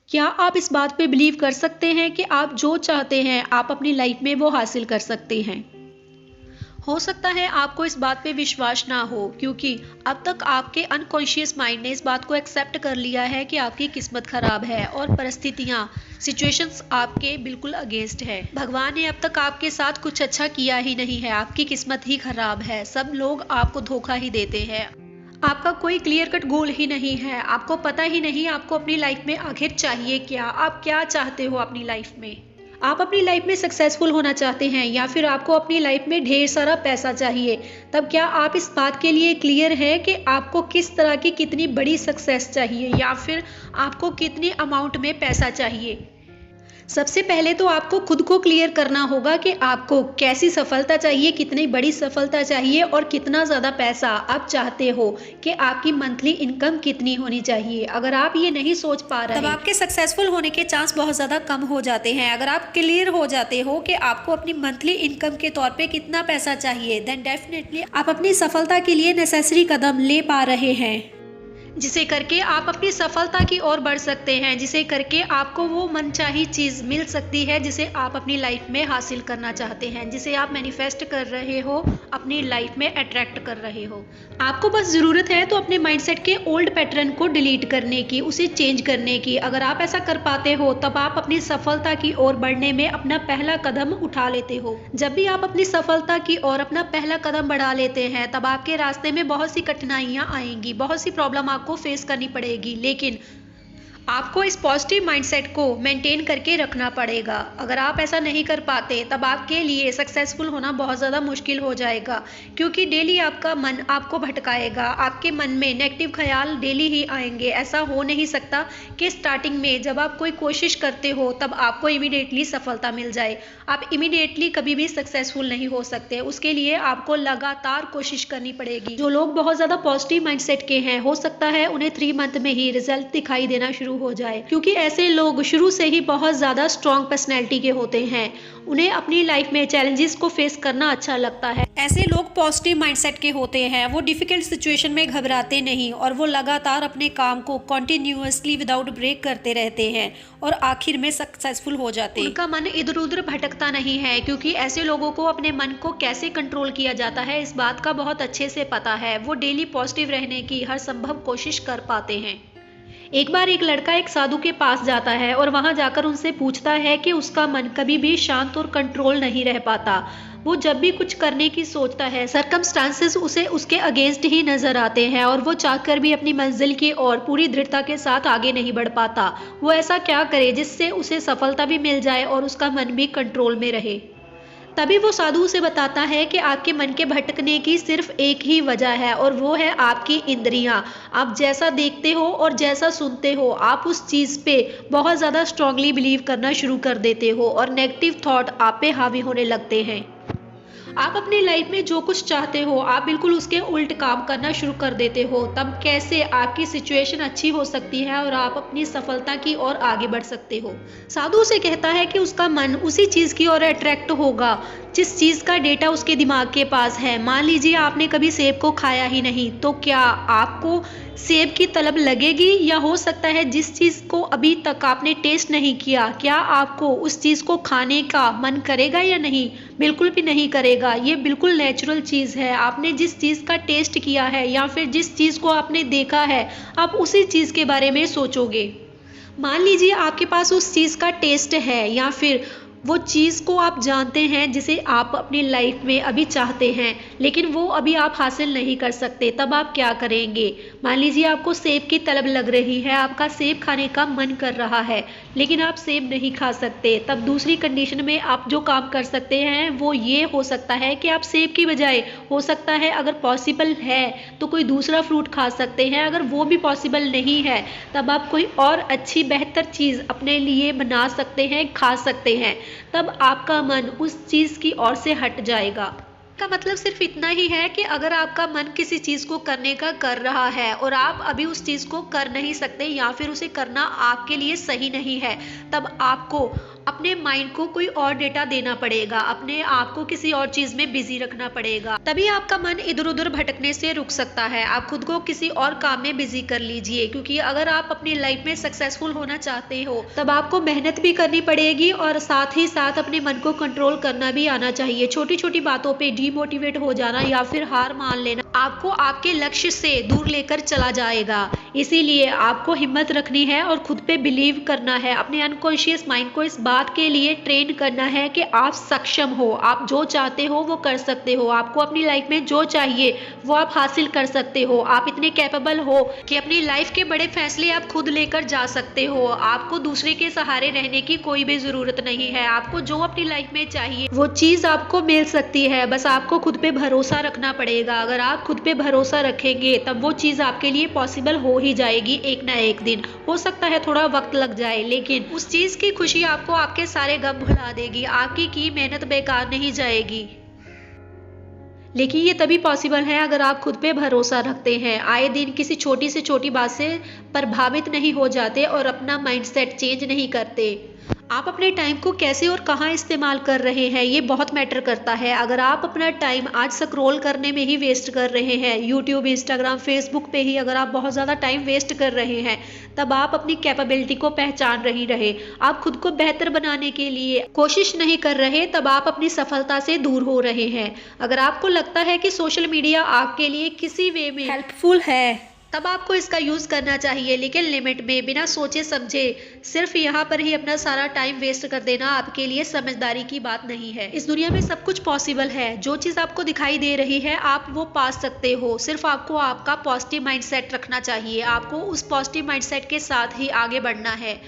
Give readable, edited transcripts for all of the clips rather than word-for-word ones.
क्या आप इस बात पे बिलीव कर सकते हैं कि आप जो चाहते हैं आप अपनी लाइफ में वो हासिल कर सकते हैं? हो सकता है आपको इस बात पे विश्वास ना हो, क्योंकि अब तक आपके अनकॉन्शियस माइंड ने इस बात को एक्सेप्ट कर लिया है कि आपकी किस्मत खराब है और परिस्थितियां, सिचुएशंस आपके बिल्कुल अगेंस्ट है। भगवान ने अब तक आपके साथ कुछ अच्छा किया ही नहीं है, आपकी किस्मत ही खराब है। सब लोग आपको धोखा ही देते हैं। आपका कोई क्लियर कट गोल ही नहीं है, आपको पता ही नहीं आपको अपनी लाइफ में आखिर चाहिए क्या, आप क्या चाहते हो अपनी लाइफ में। आप अपनी लाइफ में सक्सेसफुल होना चाहते हैं या फिर आपको अपनी लाइफ में ढेर सारा पैसा चाहिए। तब क्या आप इस बात के लिए क्लियर हैं कि आपको किस तरह की कितनी बड़ी सक्सेस चाहिए या फिर आपको कितनी अमाउंट में पैसा चाहिए। सबसे पहले तो आपको खुद को क्लियर करना होगा कि आपको कैसी सफलता चाहिए, कितनी बड़ी सफलता चाहिए और कितना ज़्यादा पैसा आप चाहते हो, कि आपकी मंथली इनकम कितनी होनी चाहिए। अगर आप ये नहीं सोच पा रहे तब आपके सक्सेसफुल होने के चांस बहुत ज़्यादा कम हो जाते हैं। अगर आप क्लियर हो जाते हो कि आपको अपनी मंथली इनकम के तौर पे कितना पैसा चाहिए, देन डेफिनेटली आप अपनी सफलता के लिए नेसेसरी कदम ले पा रहे हैं, जिसे करके आप अपनी सफलता की ओर बढ़ सकते हैं, जिसे करके आपको वो मनचाही चीज़ मिल सकती है जिसे आप अपनी लाइफ में हासिल करना चाहते हैं, जिसे आप मैनिफेस्ट कर रहे हो, अपनी लाइफ में अट्रैक्ट कर रहे हो। आपको बस ज़रूरत है तो अपने माइंडसेट के ओल्ड पैटर्न को डिलीट करने की, उसे चेंज करने की। अगर आप ऐसा कर पाते हो तब आप अपनी सफलता की ओर बढ़ने में अपना पहला कदम उठा लेते हो। जब भी आप अपनी सफलता की ओर अपना पहला कदम बढ़ा लेते हैं तब आपके रास्ते में बहुत सी कठिनाइयाँ आएंगी, बहुत सी प्रॉब्लम आपको फेस करनी पड़ेगी, लेकिन आपको इस पॉजिटिव माइंडसेट को मेंटेन करके रखना पड़ेगा। अगर आप ऐसा नहीं कर पाते तब आपके लिए सक्सेसफुल होना बहुत ज़्यादा मुश्किल हो जाएगा, क्योंकि डेली आपका मन आपको भटकाएगा, आपके मन में नेगेटिव ख्याल डेली ही आएंगे। ऐसा हो नहीं सकता कि स्टार्टिंग में जब आप कोई कोशिश करते हो तब आपको इमीडिएटली सफलता मिल जाए। आप इमीडिएटली कभी भी सक्सेसफुल नहीं हो सकते, उसके लिए आपको लगातार कोशिश करनी पड़ेगी। जो लोग बहुत ज़्यादा पॉजिटिव माइंडसेट के हैं, हो सकता है उन्हें 3 मंथ में ही रिजल्ट दिखाई देना शुरू हो जाए, क्योंकि ऐसे लोग शुरू से ही बहुत ज़्यादा स्ट्रॉन्ग पर्सनैलिटी के होते हैं। उन्हें अपनी लाइफ में चैलेंजेस को फेस करना अच्छा लगता है। ऐसे लोग पॉजिटिव माइंडसेट के होते हैं, वो डिफिकल्ट सिचुएशन में घबराते नहीं और वो लगातार अपने काम को कॉन्टिन्यूअसली विदाउट ब्रेक करते रहते हैं और आखिर में सक्सेसफुल हो जाते हैं। उनका मन इधर उधर भटकता नहीं है, क्योंकि ऐसे लोगों को अपने मन को कैसे कंट्रोल किया जाता है इस बात का बहुत अच्छे से पता है। वो डेली पॉजिटिव रहने की हर संभव कोशिश कर पाते हैं। एक बार एक लड़का एक साधु के पास जाता है और वहां जाकर उनसे पूछता है कि उसका मन कभी भी शांत और कंट्रोल नहीं रह पाता। वो जब भी कुछ करने की सोचता है, सर्कमस्टांसेस उसे उसके अगेंस्ट ही नजर आते हैं और वो चाहकर भी अपनी मंजिल की ओर पूरी दृढ़ता के साथ आगे नहीं बढ़ पाता। वो ऐसा क्या करे जिससे उसे सफलता भी मिल जाए और उसका मन भी कंट्रोल में रहे। तभी वो साधु उसे बताता है कि आपके मन के भटकने की सिर्फ एक ही वजह है और वो है आपकी इंद्रियां। आप जैसा देखते हो और जैसा सुनते हो, आप उस चीज़ पे बहुत ज़्यादा स्ट्रांगली बिलीव करना शुरू कर देते हो और नेगेटिव थॉट आप पे हावी होने लगते हैं। आप अपनी लाइफ में जो कुछ चाहते हो आप बिल्कुल उसके उल्ट काम करना शुरू कर देते हो। तब कैसे आपकी सिचुएशन अच्छी हो सकती है और आप अपनी सफलता की ओर आगे बढ़ सकते हो। साधु से कहता है कि उसका मन उसी चीज़ की ओर अट्रैक्ट होगा जिस चीज़ का डेटा उसके दिमाग के पास है। मान लीजिए आपने कभी सेब को खाया ही नहीं, तो क्या आपको सेब की तलब लगेगी? या हो सकता है जिस चीज़ को अभी तक आपने टेस्ट नहीं किया, क्या आपको उस चीज़ को खाने का मन करेगा या नहीं? बिल्कुल भी नहीं करेगा। ये बिल्कुल नेचुरल चीज़ है। आपने जिस चीज़ का टेस्ट किया है या फिर जिस चीज़ को आपने देखा है, आप उसी चीज़ के बारे में सोचोगे। मान लीजिए आपके पास उस चीज़ का टेस्ट है या फिर वो चीज़ को आप जानते हैं जिसे आप अपनी लाइफ में अभी चाहते हैं, लेकिन वो अभी आप हासिल नहीं कर सकते, तब आप क्या करेंगे? मान लीजिए आपको सेब की तलब लग रही है, आपका सेब खाने का मन कर रहा है, लेकिन आप सेब नहीं खा सकते। तब दूसरी कंडीशन में आप जो काम कर सकते हैं वो ये हो सकता है कि आप सेब की बजाय, हो सकता है अगर पॉसिबल है तो कोई दूसरा फ्रूट खा सकते हैं। अगर वो भी पॉसिबल नहीं है तब आप कोई और अच्छी बेहतर चीज़ अपने लिए बना सकते हैं, खा सकते हैं। तब आपका मन उस चीज़ की ओर से हट जाएगा। का मतलब सिर्फ इतना ही है कि अगर आपका मन किसी चीज़ को करने का कर रहा है और आप अभी उस चीज़ को कर नहीं सकते या फिर उसे करना आपके लिए सही नहीं है, तब आपको अपने माइंड को कोई और डेटा देना पड़ेगा, अपने आप को किसी और चीज में बिजी रखना पड़ेगा, तभी आपका मन इधर उधर भटकने से रुक सकता है। आप खुद को किसी और काम में बिजी कर लीजिए, क्योंकि अगर आप अपनी लाइफ में सक्सेसफुल होना चाहते हो तब आपको मेहनत भी करनी पड़ेगी और साथ ही साथ अपने मन को कंट्रोल करना भी आना चाहिए। छोटी छोटी बातों पे डीमोटिवेट हो जाना या फिर हार मान लेना आपको आपके लक्ष्य से दूर लेकर चला जाएगा। इसीलिए आपको हिम्मत रखनी है और खुद पे बिलीव करना है। अपने अनकॉन्शियस माइंड को इस बात के लिए ट्रेन करना है कि आप सक्षम हो, आप जो चाहते हो वो कर सकते हो, आपको अपनी लाइफ में जो चाहिए वो आप हासिल कर सकते हो। आप इतने कैपेबल हो कि अपनी लाइफ के बड़े फैसले आप खुद लेकर जा सकते हो। आपको दूसरे के सहारे रहने की कोई भी जरूरत नहीं है। आपको जो अपनी लाइफ में चाहिए वो चीज आपको मिल सकती है, बस आपको खुद पे भरोसा रखना पड़ेगा। अगर आप खुद पे भरोसा रखेंगे तब वो चीज आपके लिए पॉसिबल हो ही जाएगी एक ना एक दिन। हो सकता है थोड़ा वक्त लग जाए, लेकिन उस चीज की खुशी आपको आपके सारे गम भुला देगी। आपकी की मेहनत बेकार नहीं जाएगी। लेकिन ये तभी पॉसिबल है अगर आप खुद पे भरोसा रखते हैं, आए दिन किसी छोटी से छोटी बात से प्रभावित नहीं हो जाते और अपना माइंडसेट चेंज नहीं करते। आप अपने टाइम को कैसे और कहाँ इस्तेमाल कर रहे हैं ये बहुत मैटर करता है। अगर आप अपना टाइम आज स्क्रॉल करने में ही वेस्ट कर रहे हैं, यूट्यूब, इंस्टाग्राम, फेसबुक पे ही अगर आप बहुत ज़्यादा टाइम वेस्ट कर रहे हैं, तब आप अपनी कैपेबिलिटी को पहचान रहे, आप खुद को बेहतर बनाने के लिए कोशिश नहीं कर रहे, तब आप अपनी सफलता से दूर हो रहे हैं। अगर आपको लगता है कि सोशल मीडिया आपके लिए किसी वे में हेल्पफुल है तब आपको इसका यूज करना चाहिए, लेकिन लिमिट में, बिना सोचे समझे। सिर्फ यहाँ पर ही अपना सारा टाइम वेस्ट कर देना आपके लिए समझदारी की बात नहीं है। इस दुनिया में सब कुछ पॉसिबल है। जो चीज आपको दिखाई दे रही है आप वो पा सकते हो। सिर्फ आपको आपका पॉजिटिव माइंडसेट रखना चाहिए। आपको उस पॉजिटिव माइंडसेट के साथ ही आगे बढ़ना है।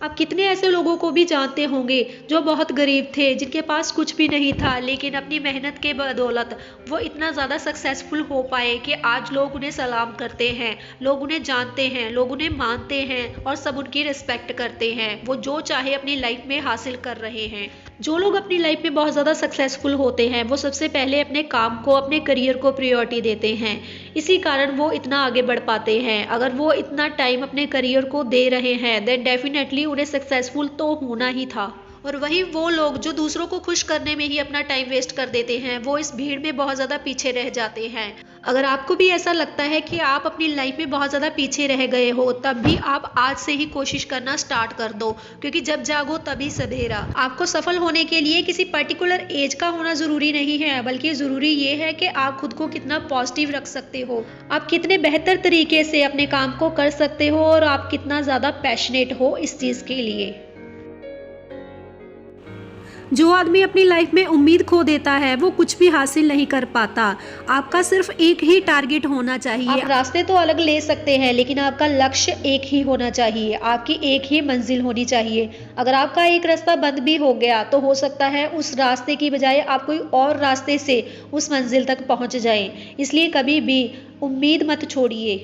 आप कितने ऐसे लोगों को भी जानते होंगे जो बहुत गरीब थे, जिनके पास कुछ भी नहीं था, लेकिन अपनी मेहनत के बदौलत वो इतना ज़्यादा सक्सेसफुल हो पाए कि आज लोग उन्हें सलाम करते हैं, लोग उन्हें जानते हैं, लोग उन्हें मानते हैं और सब उनकी रिस्पेक्ट करते हैं। वो जो चाहे अपनी लाइफ में हासिल कर रहे हैं। जो लोग अपनी लाइफ में बहुत ज़्यादा सक्सेसफुल होते हैं वो सबसे पहले अपने काम को, अपने करियर को प्रायोरिटी देते हैं। इसी कारण वो इतना आगे बढ़ पाते हैं। अगर वो इतना टाइम अपने करियर को दे रहे हैं देन डेफिनेटली उन्हें सक्सेसफुल तो होना ही था। और वहीं वो लोग जो दूसरों को खुश करने में ही अपना टाइम वेस्ट कर देते हैं, वो इस भीड़ में बहुत ज़्यादा पीछे रह जाते हैं। अगर आपको भी ऐसा लगता है कि आप अपनी लाइफ में बहुत ज़्यादा पीछे रह गए हो, तब भी आप आज से ही कोशिश करना स्टार्ट कर दो, क्योंकि जब जागो तभी सवेरा। आपको सफल होने के लिए किसी पर्टिकुलर एज का होना ज़रूरी नहीं है, बल्कि ज़रूरी ये है कि आप खुद को कितना पॉजिटिव रख सकते हो, आप कितने बेहतर तरीके से अपने काम को कर सकते हो और आप कितना ज़्यादा पैशनेट हो इस चीज़ के लिए। जो आदमी अपनी लाइफ में उम्मीद खो देता है वो कुछ भी हासिल नहीं कर पाता। आपका सिर्फ एक ही टारगेट होना चाहिए। आप रास्ते तो अलग ले सकते हैं, लेकिन आपका लक्ष्य एक ही होना चाहिए, आपकी एक ही मंजिल होनी चाहिए। अगर आपका एक रास्ता बंद भी हो गया तो हो सकता है उस रास्ते की बजाय आप कोई और रास्ते से उस मंजिल तक पहुंच जाएं। इसलिए कभी भी उम्मीद मत छोड़िए।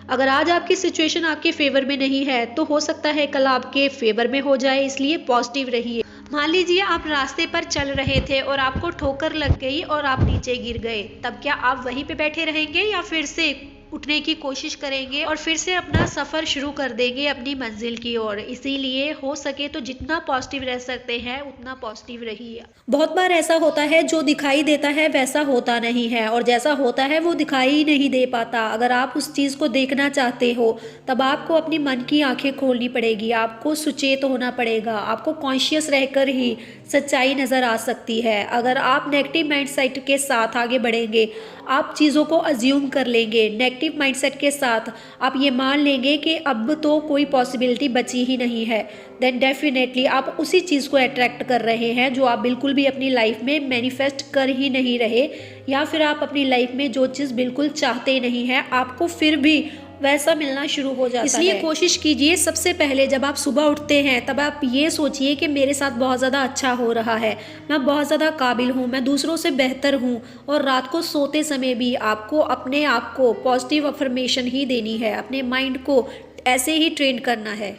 अगर आज आपकी सिचुएशन आपके फेवर में नहीं है तो हो सकता है कल आपके फेवर में हो जाए, इसलिए पॉजिटिव रहिए। मान लीजिए आप रास्ते पर चल रहे थे और आपको ठोकर लग गई और आप नीचे गिर गए, तब क्या आप वहीं पे बैठे रहेंगे या फिर से उठने की कोशिश करेंगे और फिर से अपना सफर शुरू कर देंगे अपनी मंजिल की ओर? इसीलिए हो सके तो जितना पॉजिटिव रह सकते हैं उतना पॉजिटिव रहिए। बहुत बार ऐसा होता है जो दिखाई देता है वैसा होता नहीं है, और जैसा होता है वो दिखाई ही नहीं दे पाता। अगर आप उस चीज़ को देखना चाहते हो तब आपको अपनी मन की आंखें खोलनी पड़ेगी, आपको सुचेत होना पड़ेगा, आपको कॉन्शियस रहकर ही सच्चाई नज़र आ सकती है। अगर आप नेगेटिव माइंडसेट के साथ आगे बढ़ेंगे, आप चीज़ों को अज्यूम कर लेंगे, नेगेटिव माइंडसेट के साथ आप ये मान लेंगे कि अब तो कोई पॉसिबिलिटी बची ही नहीं है, देन डेफिनेटली आप उसी चीज़ को अट्रैक्ट कर रहे हैं जो आप बिल्कुल भी अपनी लाइफ में मैनिफेस्ट कर ही नहीं रहे, या फिर आप अपनी लाइफ में जो चीज़ बिल्कुल चाहते नहीं हैं आपको फिर भी वैसा मिलना शुरू हो जाता है। इसलिए कोशिश कीजिए, सबसे पहले जब आप सुबह उठते हैं तब आप ये सोचिए कि मेरे साथ बहुत ज़्यादा अच्छा हो रहा है, मैं बहुत ज़्यादा काबिल हूँ, मैं दूसरों से बेहतर हूँ। और रात को सोते समय भी आपको अपने आप को पॉजिटिव अफर्मेशन ही देनी है, अपने माइंड को ऐसे ही ट्रेन करना है।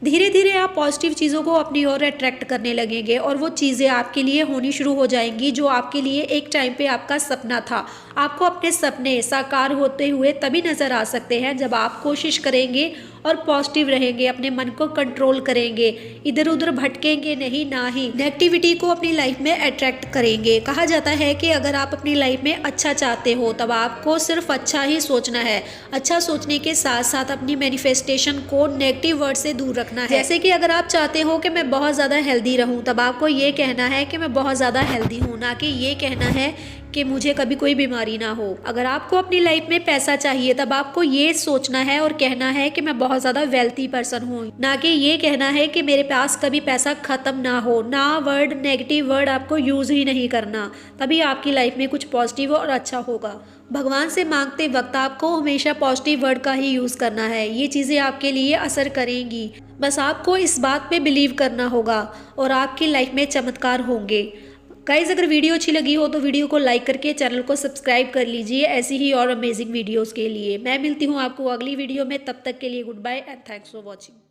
धीरे धीरे आप पॉजिटिव चीज़ों को अपनी ओर अट्रैक्ट करने लगेंगे और वो चीज़ें आपके लिए होनी शुरू हो जाएंगी जो आपके लिए एक टाइम पे आपका सपना था। आपको अपने सपने साकार होते हुए तभी नज़र आ सकते हैं जब आप कोशिश करेंगे और पॉजिटिव रहेंगे, अपने मन को कंट्रोल करेंगे, इधर उधर भटकेंगे नहीं, ना ही नेगेटिविटी को अपनी लाइफ में अट्रैक्ट करेंगे। कहा जाता है कि अगर आप अपनी लाइफ में अच्छा चाहते हो तब आपको सिर्फ अच्छा ही सोचना है। अच्छा सोचने के साथ साथ अपनी मैनिफेस्टेशन को नेगेटिव वर्ड से दूर रखना है। जैसे कि अगर आप चाहते हो कि मैं बहुत ज़्यादा हेल्दी रहूं तब आपको ये कहना है कि मैं बहुत ज़्यादा हेल्दी हूँ, ना कि ये कहना है कि मुझे कभी कोई बीमारी ना हो। अगर आपको अपनी लाइफ में पैसा चाहिए तब आपको ये सोचना है और कहना है कि मैं बहुत ज़्यादा वेल्थी पर्सन हूँ, ना कि ये कहना है कि मेरे पास कभी पैसा ख़त्म ना हो। ना वर्ड नेगेटिव वर्ड आपको यूज़ ही नहीं करना, तभी आपकी लाइफ में कुछ पॉजिटिव और अच्छा होगा। भगवान से मांगते वक्त आपको हमेशा पॉजिटिव वर्ड का ही यूज़ करना है, ये चीज़ें आपके लिए असर करेंगी। बस आपको इस बात पे बिलीव करना होगा और आपकी लाइफ में चमत्कार होंगे। गाइज, अगर वीडियो अच्छी लगी हो तो वीडियो को लाइक करके चैनल को सब्सक्राइब कर लीजिए ऐसी ही और अमेजिंग वीडियोस के लिए। मैं मिलती हूँ आपको अगली वीडियो में, तब तक के लिए goodbye and thanks for watching.